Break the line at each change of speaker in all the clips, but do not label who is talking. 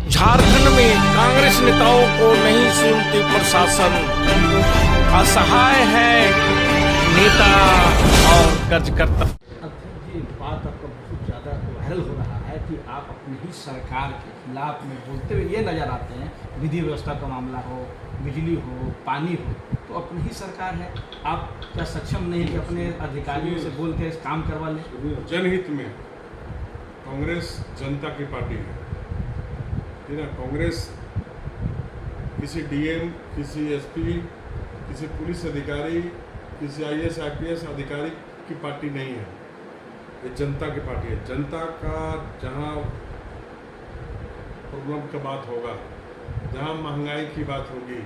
झारखंड में कांग्रेस नेताओं को नहीं सुनती प्रशासन, असहाय है नेता और कार्यकर्ता।
ये बात आपका बहुत ज़्यादा वायरल हो रहा है कि आप अपनी ही सरकार के खिलाफ में बोलते हुए ये नज़र आते हैं। विधि व्यवस्था का मामला हो, बिजली हो, पानी हो, तो अपनी ही सरकार है, आप क्या सक्षम नहीं कि अपने अधिकारियों से बोल के काम करवा लें?
जनहित में कांग्रेस जनता की पार्टी है ना। कांग्रेस किसी डीएम, किसी एसपी, किसी पुलिस अधिकारी, किसी आईएएस आईपीएस अधिकारी की पार्टी नहीं है। ये जनता की पार्टी है। जनता का जहाँ प्रॉब्लम का बात होगा, जहाँ महंगाई की बात होगी,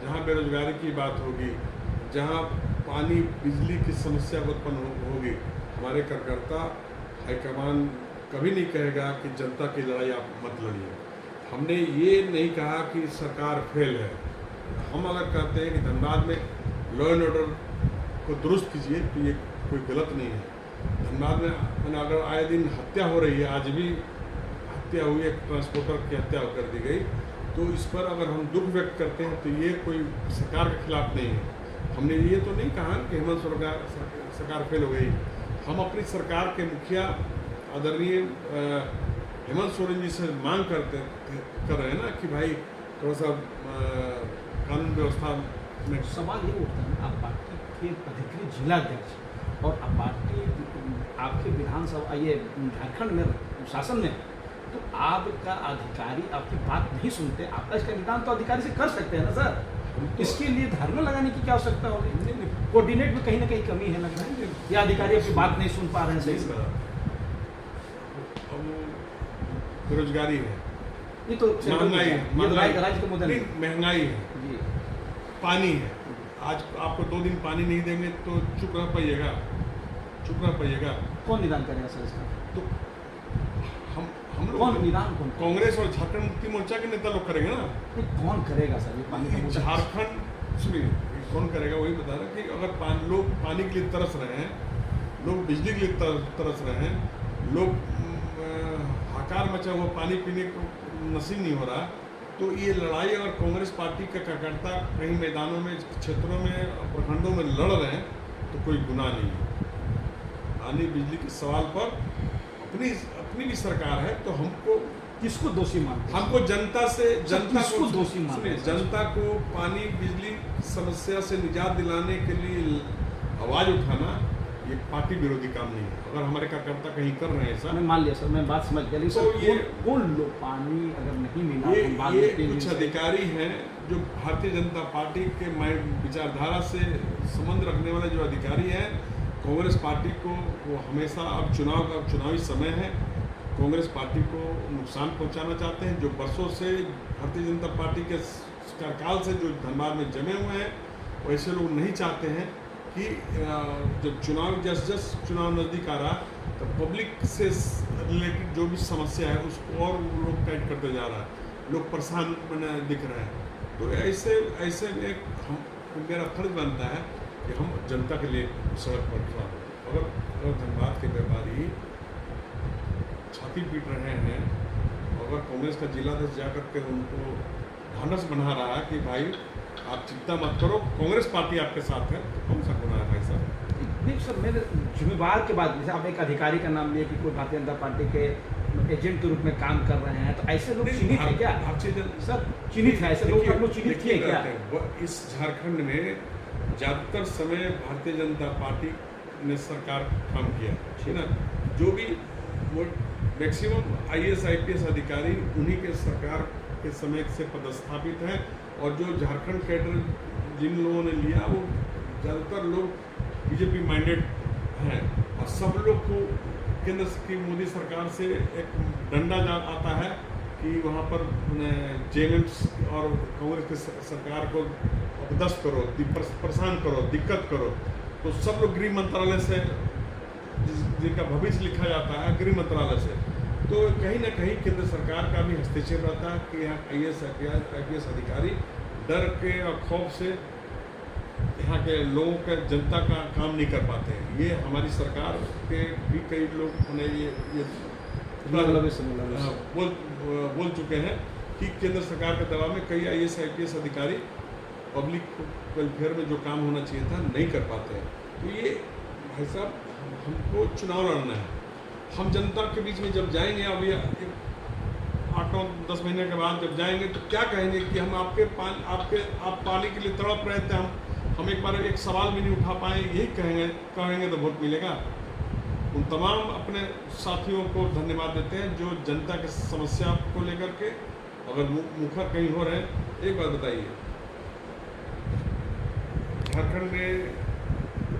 जहाँ बेरोजगारी की बात होगी, जहाँ पानी बिजली की समस्या उत्पन्न होगी, हमारे कार्यकर्ता हाईकमान कभी नहीं कहेगा कि जनता की लड़ाई आप मत लड़िए। हमने ये नहीं कहा कि सरकार फेल है। हम अगर कहते हैं कि धनबाद में लॉ एंड ऑर्डर को दुरुस्त कीजिए तो ये कोई गलत नहीं है। धनबाद में अगर आए दिन हत्या हो रही है, आज भी हत्या हुई, एक ट्रांसपोर्टर की हत्या कर दी गई, तो इस पर अगर हम दुख व्यक्त करते हैं तो ये कोई सरकार के खिलाफ नहीं है। हमने ये तो नहीं कहा कि हेमंत सरकार फेल हो गई। हम अपनी सरकार के मुखिया आदरणीय हेमंत सोरेन जी से मांग कर रहे हैं ना कि भाई थोड़ा सा कानून व्यवस्था में।
सवाल ये उठता है, आप पार्टी के अधिकृत जिलाध्यक्ष और आप पार्टी आपके विधानसभा ये झारखंड में शासन में, तो आपका अधिकारी आपकी बात नहीं सुनते, आपका इसका निदान तो अधिकारी से कर सकते हैं ना सर। इसके लिए धरना लगाने की क्या आवश्यकता होगी? कोऑर्डिनेट में कहीं ना कहीं कमी है लगता है, या अधिकारी आपकी बात नहीं सुन पा रहे हैं सही से।
बेरोजगारी है,
ये तो
महंगाई है,
राज्य का मुद्दा नहीं,
महंगाई है
जी,
पानी है। आज आपको 2 दिन पानी नहीं देंगे तो चुप रह पाइएगा, चुप रह पाइएगा।
कौन निदान करेगा सर इसका?
तो हम लोग
कौन निदान, कौन
कांग्रेस और झारखंड मुक्ति मोर्चा के नेता लोग करेंगे ना।
ये कौन करेगा सर ये पानी का मुद्दा?
झारखंड सुनिए, कौन करेगा वही बता रहा कि अगर लोग पानी के लिए तरस रहे हैं, लोग बिजली के लिए तरस रहे हैं, लोग हाकार मचा हुआ पानी पीने को नसीब नहीं हो रहा, तो ये लड़ाई अगर कांग्रेस पार्टी के कार्यकर्ता कहीं मैदानों में, क्षेत्रों में, प्रखंडों में लड़ रहे हैं तो कोई गुनाह नहीं है। पानी बिजली के सवाल पर अपनी भी सरकार है, तो हमको
किसको दोषी मानते हैं?
हमको जनता
को दोषी मानते हैं?
जनता को पानी बिजली समस्या से निजात दिलाने के लिए आवाज उठाना ये पार्टी विरोधी काम नहीं है। अगर हमारे कार्यकर्ता कहीं कर रहे हैं ऐसा,
मैं मान लिया सर, मैं बात समझ गया, लेकिन
तो ये
कौन लोग पानी अगर नहीं मिला,
ये कुछ अधिकारी हैं जो भारतीय जनता पार्टी के विचारधारा से संबंध रखने वाले जो अधिकारी हैं, कांग्रेस पार्टी को वो हमेशा, अब चुनावी समय है, कांग्रेस पार्टी को नुकसान पहुंचाना चाहते हैं। जो बरसों से भारतीय जनता पार्टी के कार्यकाल से जो धनबाद में जमे हुए हैं, वैसे लोग नहीं चाहते हैं कि जब चुनाव नज़दीक आ रहा तो पब्लिक से रिलेटेड जो भी समस्या है उसको और लोग टाइट करते जा रहा है, लोग परेशान दिख रहे हैं। तो ऐसे में मेरा फर्ज बनता है कि हम जनता के लिए सड़क पर खड़ा हो। अगर धनबाद के व्यापारी छाती पीट रहे हैं, अगर कांग्रेस का जिलाध्यक्ष जाकर के उनको ढांढस बना रहा है कि भाई आप चिंता मत करो, कांग्रेस पार्टी आपके साथ है, तो कौन सा गुनाह है भाई साहब?
नहीं सर, मेरे जिम्मेवार के बाद जैसे आप एक अधिकारी का नाम लिए कि कोई भारतीय जनता पार्टी के एजेंट के रूप में काम कर रहे हैं, तो ऐसे लोग चिन्हित है क्या? सर चिन्हित है, ऐसे लोग चिन्हित किए क्या?
इस झारखंड में ज़्यादातर समय भारतीय जनता पार्टी ने सरकार काम किया है ना। जो भी मैक्सिमम आईएएस आईपीएस अधिकारी उन्हीं के सरकार के समय से पदस्थापित हैं, और जो झारखंड कैडर जिन लोगों ने लिया वो ज़्यादातर लोग बीजेपी माइंडेड हैं, और सब लोग को केंद्र की मोदी सरकार से एक डंडा आता है कि वहाँ पर जेएमएम्स और कांग्रेस की सरकार को अपदस्थ करो, परेशान करो, दिक्कत करो। तो सब लोग गृह मंत्रालय से, जिनका भविष्य लिखा जाता है गृह मंत्रालय से, तो कहीं ना कहीं केंद्र सरकार का भी हस्तक्षेप रहता है कि यहाँ आईएएस आईपीएस अधिकारी डर के और खौफ से यहाँ के लोगों का, जनता का काम नहीं कर पाते हैं। ये हमारी सरकार के भी कई लोग उन्हें ये बोल चुके हैं कि केंद्र सरकार के दबाव में कई IAS IPS अधिकारी पब्लिक वेलफेयर में जो काम होना चाहिए था नहीं कर पाते हैं। तो ये भाई साहब हमको चुनाव लड़ना है, हम जनता के बीच में जब जाएंगे, अब ये 8-9-10 महीने के बाद जब जाएंगे तो क्या कहेंगे कि हम आप पानी के लिए तड़प रहे थे, हम एक बार एक सवाल भी नहीं उठा पाए, यही कहेंगे तो वोट मिलेगा। उन तमाम अपने साथियों को धन्यवाद देते हैं जो जनता की समस्या को लेकर के अगर मुखर कहीं हो रहे हैं। एक बात बताइए, झारखंड में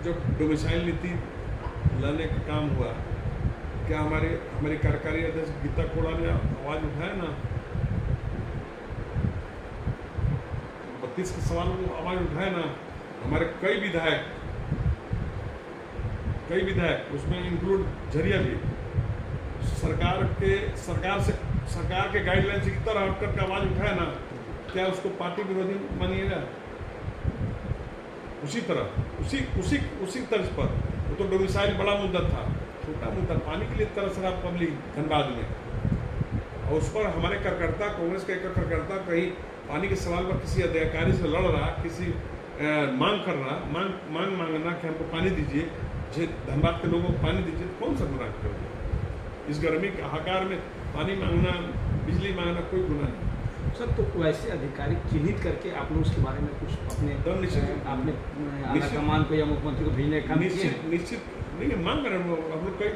जब डोमिसाइल नीति लाने का काम हुआ, क्या हमारी कार्यकारी अध्यक्ष गीता कोड़ा ने आवाज उठाया ना? 32 के सवाल को आवाज उठाया ना? हमारे कई विधायक उसमें इंक्लूड झरिया भी सरकार के गाइडलाइन से की तरह हटकर के आवाज उठाया ना? क्या उसको पार्टी विरोधी मानिएगा? उसी तरह उसी तर्ज पर वो तो डोमिसाइल बड़ा मुद्दा था, छोटा मुद्दा पानी के लिए तरस रहा पब्लिक धनबाद में, और उस पर हमारे कार्यकर्ता, कांग्रेस के एक कार्यकर्ता कहीं पानी के सवाल पर किसी अधिकारी से लड़ रहा, किसी मांग कर रहा, मांगना कि हमको पानी दीजिए, धनबाद के लोगों को पानी दीजिए, तो कौन सा गुनाह करोगे? इस गर्मी के हाहाकार में पानी मांगना, बिजली मांगना कोई गुनाह नहीं।
सर, तो वैसे अधिकारी चिन्हित करके आप लोग उसके बारे में कुछ अपने आपने आला कमान को या मुख्यमंत्री को भेजने का
निश्चित नहीं मांग रहे हैं। हम लोग कई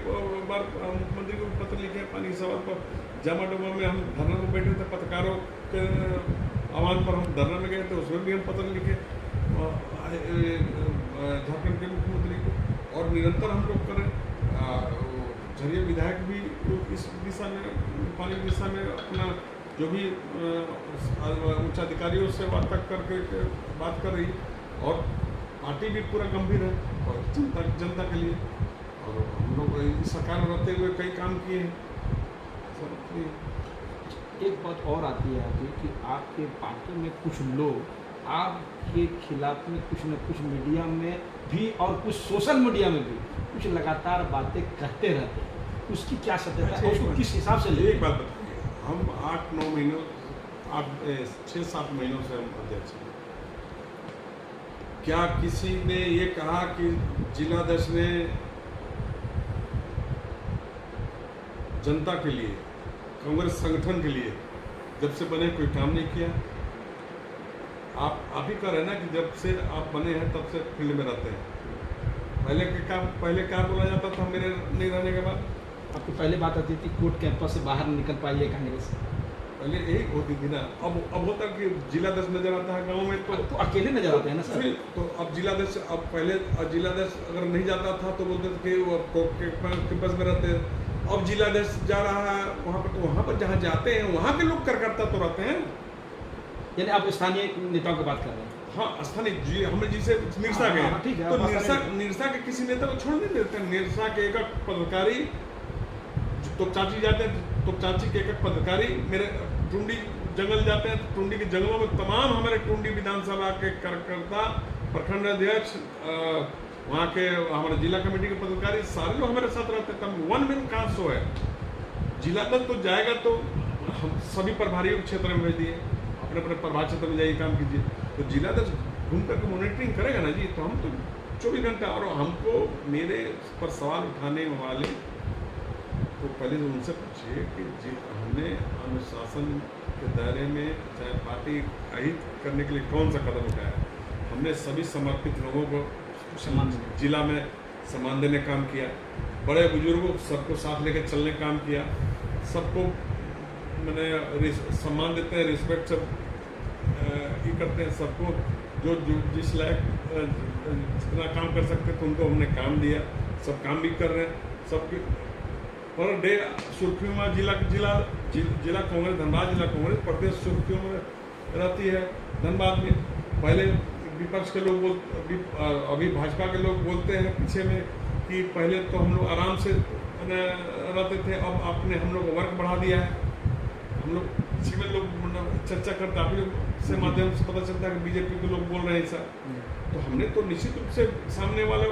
बार मुख्यमंत्री को पत्र लिखे हैं पानी के सवाल पर। जामा डोमा में हम धरना में बैठे थे, पत्रकारों के आह्वान पर हम धरना में गए थे, उसमें भी हम पत्र लिखे झारखंड के मुख्यमंत्री को, और निरंतर हम लोग करें। झरिया विधायक भी इस दिशा में, पानी की दिशा में अपना जो भी उच्च अधिकारियों से वार्ता करके बात कर रही, और पार्टी भी पूरा गंभीर है और जनता के लिए, और हम लोग इस सरकार में रहते हुए कई काम किए हैं।
एक बात और आती है आपकी कि आपके पार्टी में कुछ लोग आपके खिलाफ में कुछ न कुछ मीडिया में भी और कुछ सोशल मीडिया में भी कुछ लगातार बातें कहते रहते हैं, उसकी क्या सत्यता है, उसको किस हिसाब से ले?
एक बात बताइए, हम 8-9 महीनों 6-7 महीनों से हम अध्यक्ष हैं। क्या किसी ने ये कहा कि जिलाध्यक्ष ने जनता के लिए, कांग्रेस संगठन के लिए जब से बने कोई काम नहीं किया? आप ही कह रहे हैं ना कि जब से आप बने हैं तब से फील्ड में रहते हैं। पहले क्या बोला जाता था मेरे नहीं रहने के बाद?
आपको पहले बात आती थी कोर्ट कैंपस से बाहर निकल पाइए कांग्रेस,
पहले यही होती थी ना। अब होता कि जिलाध्यक्ष नजर आता है गाँव में
तो अकेले नजर आते हैं ना सर।
तो अब जिलाध्यक्ष, अब पहले जिलाध्यक्ष अगर नहीं जाता था तो बोलते थे कि वो कोर्ट कैंपस में रहते हैं। अब जिलाध्यक्ष जा रहा है वहाँ पर, तो वहाँ पर जहाँ जाते हैं वहाँ के लोग कार्यकर्ता तो रहते हैं।
यानी आप स्थानीय नेताओं की बात कर रहे हैं?
हाँ, स्थानीय जी, हमने जिसे निरसा गए, तो निरसा के किसी नेता को छोड़ नहीं देते। निरसा के एक पदाधिकारी तो चाची जाते हैं, तो चाची के एक पदाधिकारी मेरे टुंडी जंगल जाते हैं, तो टुंडी के जंगलों में तमाम हमारे टुंडी विधानसभा के कार्यकर्ता, प्रखंड अध्यक्ष, वहाँ के हमारे जिला कमेटी के पदाधिकारी, सारे लोग हमारे साथ रहते हैं। वन मैन काम शो है। जिलाध्यक्ष तो जाएगा तो हम सभी प्रभारियों के क्षेत्र में भेज दिए, अपने अपने प्रभार क्षेत्र में जाइए काम कीजिए। तो जिलाध्यक्ष घूम करके मॉनिटरिंग करेगा ना जी, तो हम तो 24 घंटा। और हमको मेरे पर सवाल उठाने वाले तो पहले तो उनसे पूछिए कि हमने अनुशासन के दायरे में चाहे पार्टी अहित करने के लिए कौन सा कदम उठाया। हमने सभी समर्पित लोगों को जिला में सम्मान देने काम किया, बड़े बुजुर्गों सबको साथ लेकर चलने काम किया, सबको मैंने सम्मान देते हैं, रिस्पेक्ट सब ही करते हैं। सबको जो जिस लायक जितना काम कर सकते थे उनको हमने काम दिया, सब काम भी कर रहे हैं। सबके पर डे सुर्खियों में जिला कांग्रेस, धनबाद जिला कांग्रेस प्रदेश सुर्खियों में रहती है। धनबाद में पहले विपक्ष के लोग अभी भाजपा के लोग बोलते हैं पीछे में कि पहले तो हम लोग आराम से रहते थे, अब आपने हम लोग वर्क बढ़ा दिया है। हम लोग इसी में लोग चर्चा करते, आप लोग से माध्यम से पता चलता है कि बीजेपी के लोग बोल रहे हैं ऐसा। तो हमने तो निश्चित रूप से सामने वाले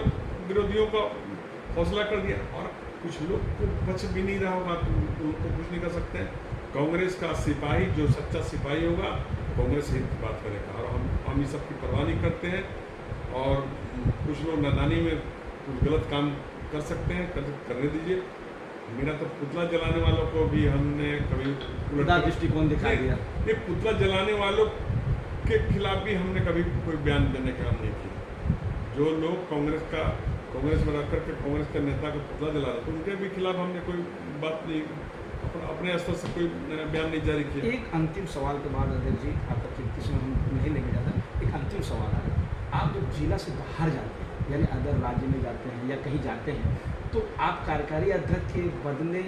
विरोधियों का हौसला कर दिया, और कुछ लोग को बच भी नहीं रहा होगा तो कुछ नहीं कर सकते हैं। कांग्रेस का सिपाही जो सच्चा सिपाही होगा कांग्रेस हित की बात करेगा, और हम इस सब की परवाह नहीं करते हैं। और कुछ लोग नादानी में कुछ गलत काम कर सकते हैं, करने दीजिए। मेरा तो पुतला जलाने वालों को भी हमने कभी
उल्टा दृष्टिकोण दिखा दिया।
ये पुतला जलाने वालों के खिलाफ भी हमने कभी कोई बयान देने का काम नहीं किया। जो लोग कांग्रेस में रख करके कांग्रेस के नेता का पुतला जला रहे थे उनके भी खिलाफ हमने कोई बात नहीं, अपने स्तर से कोई बयान नहीं जारी किया।
एक अंतिम सवाल के बाद अध्यक्ष जी, आपका कीमती समय हम नहीं लेंगे ज़्यादा, एक अंतिम सवाल है। आप जब जिला से बाहर जाते हैं यानी अदर राज्य में जाते हैं या कहीं जाते हैं, तो आप कार्यकारी अध्यक्ष के बदले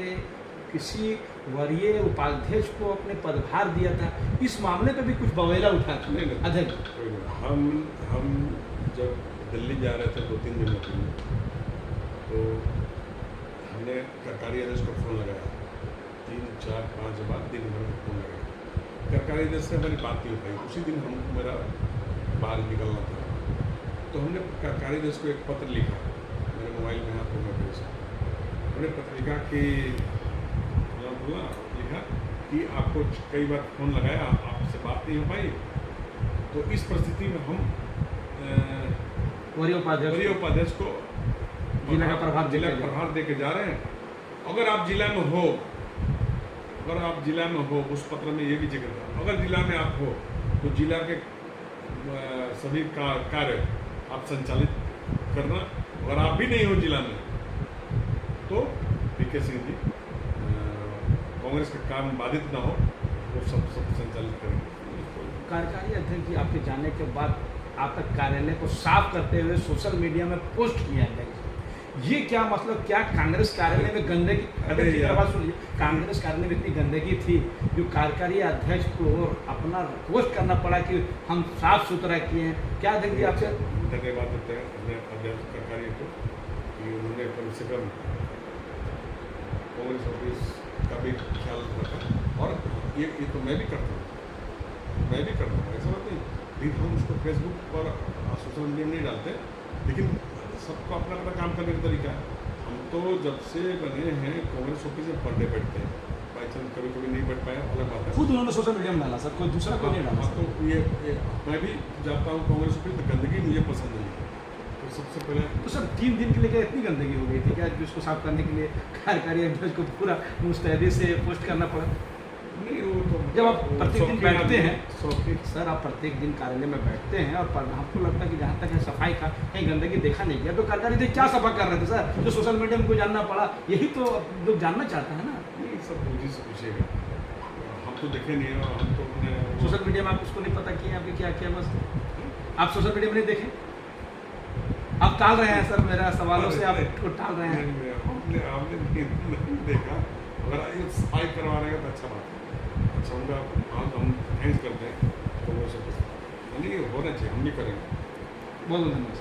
किसी वरीय उपाध्यक्ष को अपने पदभार दिया था, इस मामले पे भी कुछ बवेला उठा था अध्यक्ष?
हम जब दिल्ली जा रहे थे 2-3 दिनों के लिए, तो हमने कार्यकारी अध्यक्ष को फ़ोन लगाया, 3-4-5 बार दिन भर में फ़ोन लगाया। कार्यकारी अध्यक्ष से हमारी बात नहीं हो पाई। उसी दिन मेरा बाहर निकलना था, तो हमने कार्यकारी अध्यक्ष को एक पत्र लिखा, मेरे मोबाइल में हाथों में भेजा। हमने पत्र लिखा कि आपको कई बार फ़ोन लगाया, आपसे बात नहीं हो पाई, तो इस परिस्थिति में हम
वरीय
उपाध्यक्ष को
जिला का
प्रभार दे के जा रहे हैं। अगर आप जिला में हो, उस पत्र में ये भी जिक्र था, अगर जिला में आप हो तो जिला के सभी कार्य आप संचालित करना। अगर आप भी नहीं हो जिला में तो पीके सिंह जी कांग्रेस का काम बाधित ना हो, वो सब संचालित करेंगे।
कार्यकारी अध्यक्ष जी आपके जाने के बाद आपका कार्यालय को साफ करते हुए सोशल मीडिया में पोस्ट किया है, ये क्या मतलब? क्या कांग्रेस कार्यालय में गंदगी, सुनिए, कांग्रेस कार्यालय में इतनी गंदगी थी जो कार्यकारी अध्यक्ष को अपना पोस्ट करना पड़ा कि हम साफ सुथरा किए हैं? क्या देंगे आपसे?
धन्यवाद देते हैं अपने अध्यक्ष कार्यकारी को कि उन्होंने कम से कम कांग्रेस ऑफिस का भी ख्याल रखा। और ये तो मैं भी करता हूँ, ऐसा बात नहीं। लेकिन हम उसको फेसबुक पर सोशल मीडिया में नहीं डालते, लेकिन सबको अपना अपना काम करने का तरीका है। हम तो जब से बने हैं कांग्रेस ऑफिस में पढ़ने बैठते हैं, बाई चांस कभी नहीं बैठ पाया, अलग बात है।
खुद उन्होंने सोशल मीडिया में डाला सर, कोई दूसरा कोई नहीं डाला।
तो ये मैं भी जाता हूँ कांग्रेस ऑफिस, तो गंदगी मुझे पसंद नहीं है। तो सबसे पहले तो
सर 3 दिन के लिए क्या इतनी गंदगी हो गई थी क्या जिसको साफ करने के लिए कार्यकारी अध्यक्ष को पूरा मुस्तैदी से पोस्ट करना पड़ा?
नहीं, वो तो
जब आप प्रत्येक दिन बैठते हैं
सर,
आप प्रत्येक दिन कार्यालय में बैठते हैं और हमको लगता है कि जहाँ तक है सफाई का कहीं गंदगी देखा नहीं गया, तो कार्यकारी अध्यक्ष क्या सफा कर रहे थे सर जो सोशल मीडिया में कोई जानना पड़ा? यही तो लोग जानना चाहते हैं ना।
नहीं, सब मुझे से पूछेगा, हम तो देखे नहीं है। हम तो
सोशल मीडिया में आप उसको नहीं पता किए आपने क्या किया? बस आप सोशल मीडिया में नहीं देखे, आप टाल रहे हैं सर, मेरा सवालों से आप टाल रहे हैं।
आपने नहीं देखा, अगर ये सफाई करवा रहे हैं तो अच्छा बात है, अच्छा होगा। हम थैंक्स करते हैं, तो वो सब होना चाहिए, हम भी करेंगे।
बहुत धन्यवाद।